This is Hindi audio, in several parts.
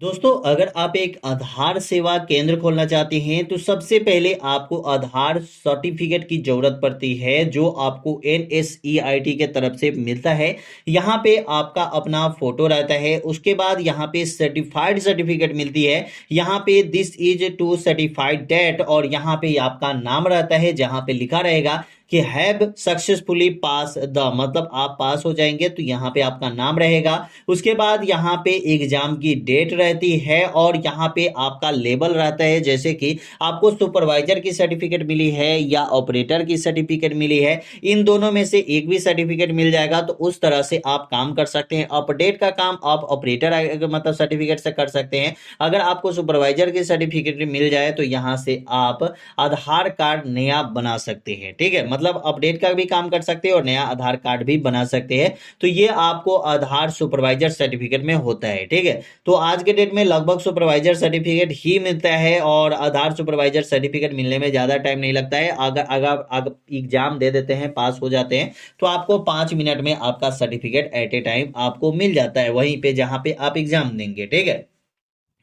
दोस्तों, अगर आप एक आधार सेवा केंद्र खोलना चाहते हैं तो सबसे पहले आपको आधार सर्टिफिकेट की जरूरत पड़ती है, जो आपको NSEIT के तरफ से मिलता है। यहाँ पे आपका अपना फोटो रहता है। उसके बाद यहाँ पे सर्टिफाइड सर्टिफिकेट मिलती है। यहाँ पे this is to certified date, और यहाँ पे आपका नाम रहता है, जहाँ पे लिखा रहेगा कि हैव सक्सेसफुली पास द, मतलब आप पास हो जाएंगे तो यहाँ पे आपका नाम रहेगा। उसके बाद यहाँ पे एग्जाम की डेट रहती है, और यहाँ पे आपका लेबल रहता है, जैसे कि आपको सुपरवाइजर की सर्टिफिकेट मिली है या ऑपरेटर की सर्टिफिकेट मिली है। इन दोनों में से एक भी सर्टिफिकेट मिल जाएगा तो उस तरह से आप काम कर सकते हैं। अपडेट का काम आप ऑपरेटर मतलब सर्टिफिकेट से कर सकते हैं। अगर आपको सुपरवाइजर की सर्टिफिकेट मिल जाए तो यहाँ से आप आधार कार्ड नया बना सकते हैं। ठीक है, मतलब अपडेट का भी काम कर सकते हैं और नया आधार कार्ड भी बना सकते हैं। तो ये आपको आधार सुपरवाइजर सर्टिफिकेट में होता है। ठीक है, तो आज के डेट में लगभग सुपरवाइजर सर्टिफिकेट ही मिलता है, और आधार सुपरवाइजर सर्टिफिकेट मिलने में ज्यादा टाइम नहीं लगता है। अगर अगर अगर एग्जाम दे देते हैं, पास हो जाते हैं, तो आपको 5 मिनट में आपका सर्टिफिकेट एट ए टाइम आपको मिल जाता है, वहीं पे जहां पे आप एग्जाम देंगे। ठीक है,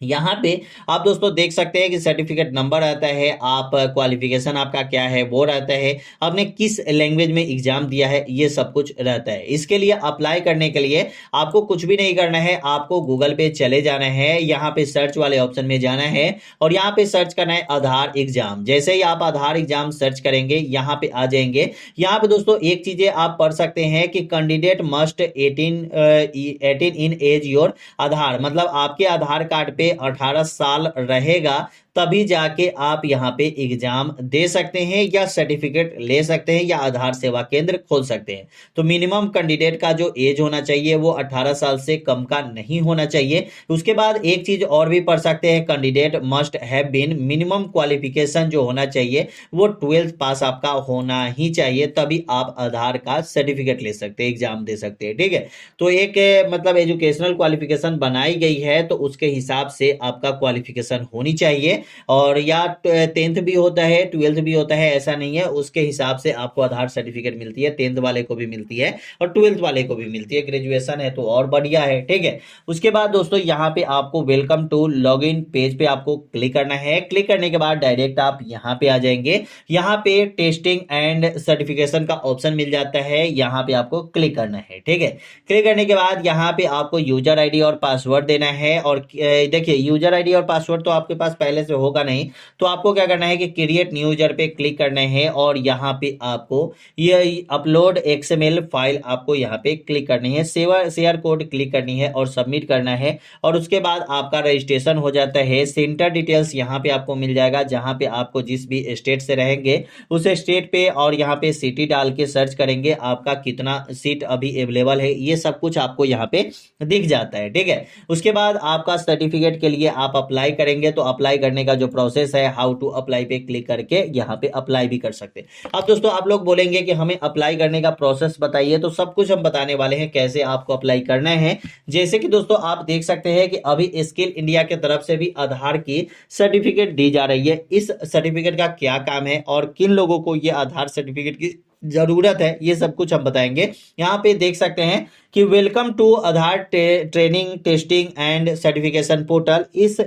यहाँ पे आप दोस्तों देख सकते हैं कि सर्टिफिकेट नंबर रहता है, आप क्वालिफिकेशन आपका क्या है वो रहता है, आपने किस लैंग्वेज में एग्जाम दिया है, ये सब कुछ रहता है। इसके लिए अप्लाई करने के लिए आपको कुछ भी नहीं करना है, आपको गूगल पे चले जाना है, यहाँ पे सर्च वाले ऑप्शन में जाना है, और यहाँ पे सर्च करना है आधार एग्जाम। जैसे ही आप आधार एग्जाम सर्च करेंगे यहाँ पे आ जाएंगे। यहाँ पे दोस्तों एक चीजें आप पढ़ सकते हैं कि candidate must 18 in age your Aadhaar, मतलब आपके आधार कार्ड पे 18 साल रहेगा, तभी जाके आप यहाँ पे एग्जाम दे सकते हैं या सर्टिफिकेट ले सकते हैं या आधार सेवा केंद्र खोल सकते हैं। तो मिनिमम कैंडिडेट का जो एज होना चाहिए वो 18 साल से कम का नहीं होना चाहिए। उसके बाद एक चीज और भी पढ़ सकते हैं, candidate must have been, minimum qualification जो होना चाहिए वो 12th पास आपका होना ही चाहिए, तभी आप आधार का सर्टिफिकेट ले सकते हैं, एग्जाम दे सकते हैं। ठीक है, तो एक मतलब एजुकेशनल क्वालिफिकेशन बनाई गई है, तो उसके हिसाब से आपका क्वालिफिकेशन होनी चाहिए। और या 10th भी होता है, 12th भी होता है, ऐसा नहीं है, उसके हिसाब से आपको आधार सर्टिफिकेट मिलती है। 10th वाले को भी मिलती है और 12th वाले को भी मिलती है, ग्रेजुएशन है तो और बढ़िया है। ठीक है, उसके बाद दोस्तों यहाँ पे आपको welcome to log in page पे आपको क्लिक करना है। क्लिक करने के बाद डायरेक्ट आप यहाँ पे आ जाएंगे। यहाँ पे टेस्टिंग एंड सर्टिफिकेशन का ऑप्शन मिल जाता है, यहाँ पे आपको क्लिक करना है। ठीक है, क्लिक करने के बाद यहाँ पे आपको यूजर आईडी और पासवर्ड देना है। और देखिए, यूजर आईडी और पासवर्ड तो आपके पास पहले से होगा नहीं, तो आपको क्या करना है कि क्रिएट न्यू यूजर पे क्लिक करना है, और यहाँ पे आपको ये अपलोड XML फाइल आपको यहाँ पे क्लिक करनी है, शेयर कोड क्लिक करनी है और सबमिट करना है। और उसके बाद आपका रजिस्ट्रेशन हो जाता है। सेंटर डिटेल्स यहाँ पे आपको मिल जाएगा, जहाँ पे आपको जिस भी स्टेट से रहेंगे उस स्टेट पे, और यहाँ पे सिटी डाल के सर्च करेंगे आपका कितना सीट अभी अवेलेबल है, ये सब कुछ आपको यहाँ पे दिख जाता है। ठीक है, उसके बाद आपका सर्टिफिकेट के लिए आप अप्लाई करेंगे, तो अप्लाई करने का जो प्रोसेस है, हाउ टू अप्लाई पे क्लिक करके यहाँ पे अप्लाई भी कर सकते हैं। अब दोस्तों आप लोग बोलेंगे कि हमें अप्लाई करने का प्रोसेस बताइए, तो सब कुछ हम बताने वाले हैं कैसे आपको अप्लाई करना है। जैसे कि दोस्तों आप देख सकते हैं कि अभी स्किल इंडिया की तरफ से भी आधार की सर्टिफिकेट दी जा रही है। इस सर्टिफिकेट का क्या काम है और किन लोगों को ये आधार सर्टिफिकेट की जरूरत है, ये सब कुछ हम बताएंगे। यहाँ पे देख सकते हैं कि welcome to Aadhaar training testing and certification portal. इस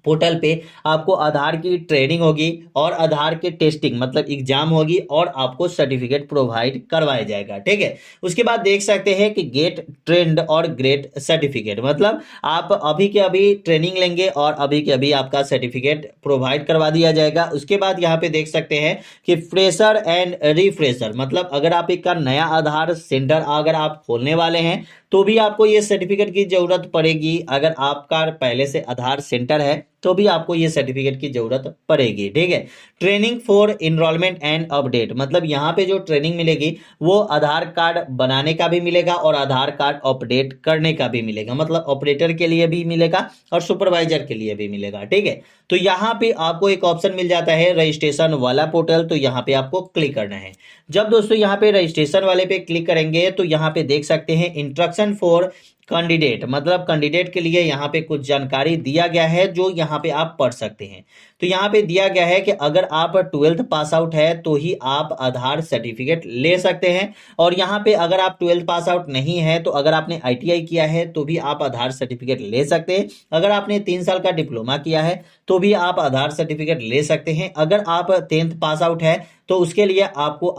पोर्टल पे आपको आधार की ट्रेनिंग होगी और आधार के टेस्टिंग मतलब एग्जाम होगी, और आपको सर्टिफिकेट प्रोवाइड करवाया जाएगा। ठीक है, उसके बाद देख सकते हैं कि गेट ट्रेंड और ग्रेड सर्टिफिकेट, मतलब आप अभी के अभी ट्रेनिंग लेंगे और अभी के अभी आपका सर्टिफिकेट प्रोवाइड करवा दिया जाएगा। उसके बाद यहाँ पे देख सकते हैं कि फ्रेशर एंड रिफ्रेशर, मतलब अगर आप एक का नया आधार सेंटर अगर आप खोलने वाले हैं तो भी आपको ये सर्टिफिकेट की जरूरत पड़ेगी। अगर आपका पहले से आधार सेंटर है तो भी आपको ये सर्टिफिकेट की जरूरत पड़ेगी। ठीक है, training for enrolment and update, मतलब यहाँ पे जो ट्रेनिंग मिलेगी वो आधार कार्ड बनाने का भी मिलेगा और आधार कार्ड अपडेट करने का भी मिलेगा, मतलब ऑपरेटर के लिए भी मिलेगा और सुपरवाइजर के लिए भी मिलेगा। ठीक है, तो यहाँ पे आपको एक ऑप्शन मिल जाता है रजिस्ट्रेशन वाला पोर्टल, तो यहाँ पे आपको क्लिक करना है। जब दोस्तों यहाँ पे रजिस्ट्रेशन वाले पे क्लिक करेंगे तो यहाँ पे देख सकते हैं इंस्ट्रक्शन फॉर कैंडिडेट, मतलब कैंडिडेट के लिए यहाँ पे कुछ जानकारी दिया गया है जो यहाँ पे आप पढ़ सकते हैं। तो यहाँ पे दिया गया है कि अगर आप 12th पास आउट है तो ही आप आधार सर्टिफिकेट ले सकते हैं, और यहाँ पे अगर आप 12th पास आउट नहीं है तो अगर आपने ITI किया है तो भी आप आधार सर्टिफिकेट ले सकते हैं। अगर आपने 3 साल का डिप्लोमा किया है तो भी आप आधार सर्टिफिकेट ले सकते हैं। अगर आप 10th पास आउट है तो उसके लिए आपको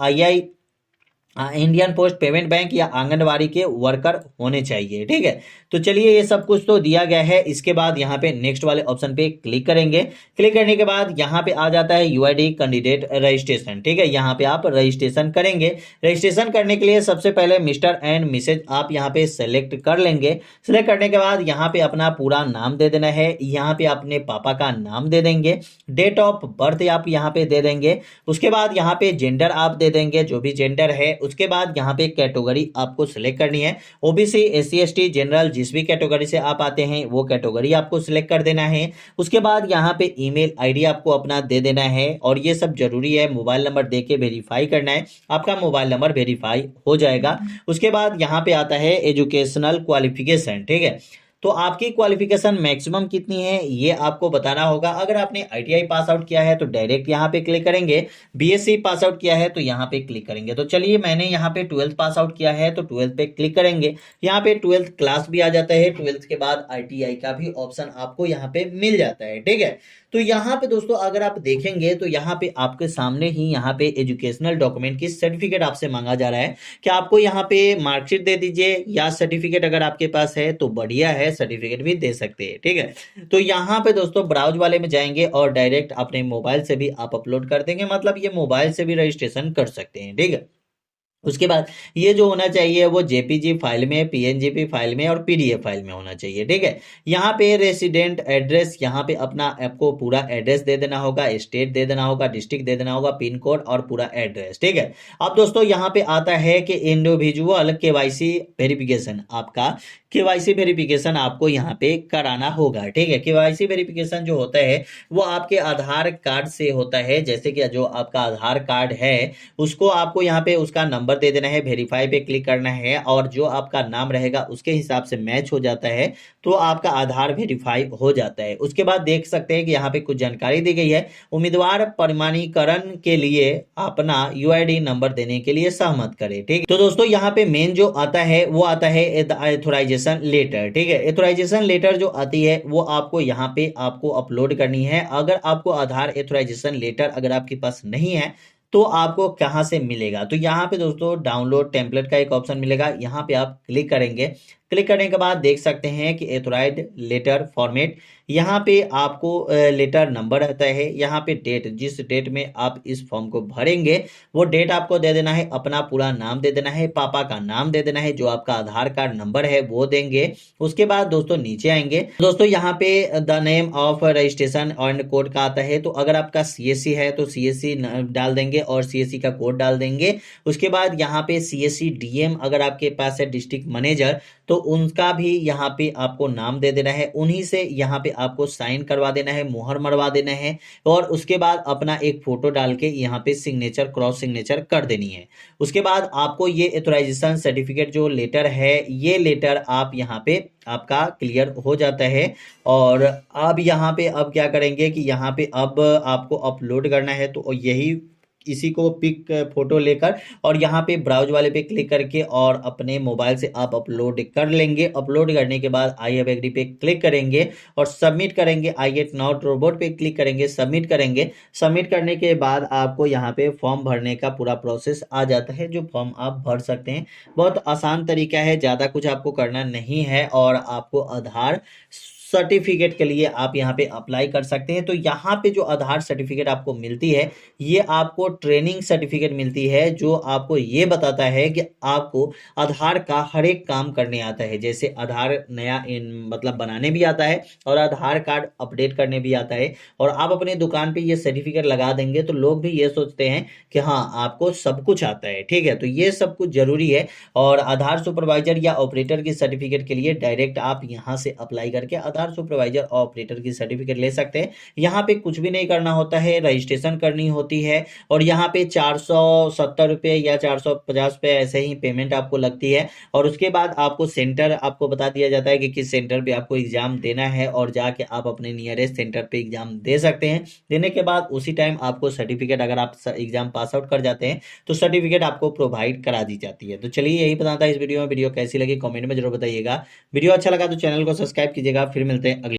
इंडियन पोस्ट पेमेंट बैंक या आंगनवाड़ी के वर्कर होने चाहिए। ठीक है, तो चलिए ये सब कुछ तो दिया गया है। इसके बाद यहाँ पे नेक्स्ट वाले ऑप्शन पे क्लिक करेंगे। क्लिक करने के बाद यहाँ पे आ जाता है UID कैंडिडेट रजिस्ट्रेशन। ठीक है, यहाँ पे आप रजिस्ट्रेशन करेंगे। रजिस्ट्रेशन करने के लिए सबसे पहले मिस्टर एंड मिसेज आप यहाँ पे सेलेक्ट कर लेंगे। सेलेक्ट करने के बाद यहाँ पे अपना पूरा नाम दे देना है। यहाँ पे अपने पापा का नाम दे देंगे। डेट ऑफ बर्थ आप यहाँ पे दे देंगे। उसके बाद यहाँ पे जेंडर आप दे देंगे, जो भी जेंडर है। उसके बाद यहाँ पे कैटेगरी आपको सिलेक्ट करनी है। OBC, SC, ST, जनरल, जिस भी कैटेगरी से आप आते हैं वो कैटेगरी आपको सिलेक्ट कर देना है। उसके बाद यहाँ पे ईमेल ID आपको अपना दे देना है, और ये सब जरूरी है। मोबाइल नंबर दे के वेरीफाई करना है, आपका मोबाइल नंबर वेरीफाई हो जाएगा। उसके बाद यहाँ पे आता है एजुकेशनल क्वालिफिकेशन। ठीक है, तो आपकी क्वालिफिकेशन मैक्सिमम कितनी है ये आपको बताना होगा। अगर आपने ITI पास आउट किया है तो डायरेक्ट यहाँ पे क्लिक करेंगे। BSc पास आउट किया है तो यहाँ पे क्लिक करेंगे। तो चलिए मैंने यहाँ पे 12th पास आउट किया है तो 12th पे क्लिक करेंगे। यहाँ पे 12th क्लास भी आ जाता है। 12th के बाद ITI का भी ऑप्शन आपको यहाँ पे मिल जाता है। ठीक है, तो यहाँ पे दोस्तों अगर आप देखेंगे तो यहाँ पे आपके सामने ही यहाँ पे एजुकेशनल डॉक्यूमेंट की सर्टिफिकेट आपसे मांगा जा रहा है कि आपको यहाँ पे मार्कशीट दे दीजिए, या सर्टिफिकेट अगर आपके पास है तो बढ़िया है, सर्टिफिकेट भी दे सकते हैं। ठीक है, तो यहाँ पे दोस्तों ब्राउज वाले में जाएंगे और डायरेक्ट अपने मोबाइल से भी आप अपलोड कर देंगे, मतलब ये मोबाइल से भी रजिस्ट्रेशन कर सकते हैं। ठीक है, उसके बाद ये जो होना चाहिए वो JPG फाइल में, PNGP फाइल में और PDF फाइल में होना चाहिए। ठीक है, यहाँ पे रेसिडेंट एड्रेस, यहाँ पे अपना आपको पूरा एड्रेस दे देना होगा, स्टेट दे देना होगा, डिस्ट्रिक्ट दे देना होगा, पिन कोड और पूरा एड्रेस। ठीक है, अब दोस्तों यहाँ पे आता है कि इंडिविजुअल KYC वेरिफिकेशन, आपका KYC वेरिफिकेशन आपको यहाँ पे कराना होगा। ठीक है, KYC वेरिफिकेशन जो होता है वो आपके आधार कार्ड से होता है। जैसे कि जो आपका आधार कार्ड है उसको आपको यहाँ पे उसका नंबर दे देना है, वेरीफाई पे क्लिक करना है, और जो आपका नाम रहेगा उसके हिसाब से मैच हो जाता है तो आपका आधार वेरीफाई हो जाता है। उसके बाद देख सकते हैं कि यहाँ पे कुछ जानकारी दी गई है। उम्मीदवार प्रमाणीकरण के लिए अपना UID नंबर देने के लिए सहमत करे। ठीक, तो दोस्तों यहाँ पे मेन जो आता है वो आता है एथोराइजेशन लेटर। ठीक है, एथोराइजेशन लेटर जो आती है वो आपको यहाँ पे आपको अपलोड करनी है। अगर आपको आधार एथोराइजेशन लेटर अगर आपके पास नहीं है तो आपको कहाँ से मिलेगा, तो यहाँ पे दोस्तों डाउनलोड टेम्पलेट का एक ऑप्शन मिलेगा, यहाँ पे आप क्लिक करेंगे। क्लिक करने के बाद देख सकते हैं कि एथोराइज्ड लेटर फॉर्मेट, यहाँ पे आपको लेटर नंबर रहता है, यहाँ पे डेट, जिस डेट में आप इस फॉर्म को भरेंगे वो डेट आपको दे देना है, अपना पूरा नाम दे देना है, पापा का नाम दे देना है, जो आपका आधार कार्ड नंबर है वो देंगे। उसके बाद दोस्तों नीचे आएंगे। दोस्तों यहाँ पे the name of registration and code का आता है, तो अगर आपका CSC है तो CSC डाल देंगे और CSC का कोड डाल देंगे। उसके बाद यहाँ पे CSC DM अगर आपके पास है, डिस्ट्रिक्ट मैनेजर, तो उनका भी यहाँ पे आपको नाम दे देना है, उन्हीं से यहाँ पे आपको साइन करवा देना है, मुहर मरवा देना है, और उसके बाद अपना एक फोटो डाल के यहाँ पे सिग्नेचर, क्रॉस सिग्नेचर कर देनी है। उसके बाद आपको ये एथोराइजेशन सर्टिफिकेट जो लेटर है, ये लेटर आप यहाँ पे आपका क्लियर हो जाता है। और अब यहाँ पे अब क्या करेंगे कि यहाँ पे अब आपको अपलोड करना है, तो यही इसी को पिक फोटो लेकर और यहाँ पे ब्राउज वाले पे क्लिक करके और अपने मोबाइल से आप अपलोड कर लेंगे। अपलोड करने के बाद आई हैव एग्री पे क्लिक करेंगे और सबमिट करेंगे। आई गेट नॉट रोबोट पे क्लिक करेंगे, सबमिट करेंगे। सबमिट करने के बाद आपको यहाँ पे फॉर्म भरने का पूरा प्रोसेस आ जाता है, जो फॉर्म आप भर सकते हैं। बहुत आसान तरीका है, ज़्यादा कुछ आपको करना नहीं है, और आपको आधार सर्टिफिकेट के लिए आप यहाँ पे अप्लाई कर सकते हैं। तो यहाँ पे जो आधार सर्टिफिकेट आपको मिलती है, ये आपको ट्रेनिंग सर्टिफिकेट मिलती है, जो आपको ये बताता है कि आपको आधार का हर एक काम करने आता है। जैसे आधार नया मतलब बनाने भी आता है, और आधार कार्ड अपडेट करने भी आता है, और आप अपने दुकान पे ये सर्टिफिकेट लगा देंगे तो लोग भी ये सोचते हैं कि हाँ आपको सब कुछ आता है। ठीक है, तो ये सब कुछ जरूरी है। और आधार सुपरवाइजर या ऑपरेटर की सर्टिफिकेट के लिए डायरेक्ट आप यहाँ से अप्लाई करके आधार आधार सुपरवाइजर ऑपरेटर की सर्टिफिकेट ले सकते हैं। यहाँ पे कुछ भी नहीं करना होता है, रजिस्ट्रेशन करनी होती है और यहाँ पे 470 रुपये या 450 रुपये ऐसे ही पेमेंट आपको लगती है। और उसके बाद आपको सेंटर आपको बता दिया जाता है कि किस सेंटर पे आपको एग्जाम देना है और जाके आप अपने नियरेस्ट सेंटर पे एग्जाम दे सकते हैं। देने के बाद उसी टाइम आपको सर्टिफिकेट, अगर आप एग्जाम पास आउट कर जाते हैं तो सर्टिफिकेट आपको प्रोवाइड करा दी जाती है। तो चलिए यही बताना था इस वीडियो में। वीडियो कैसी लगी कमेंट में जरूर बताइएगा। वीडियो अच्छा लगा तो चैनल को सब्सक्राइब कीजिएगा। फिर मिलते हैं अगले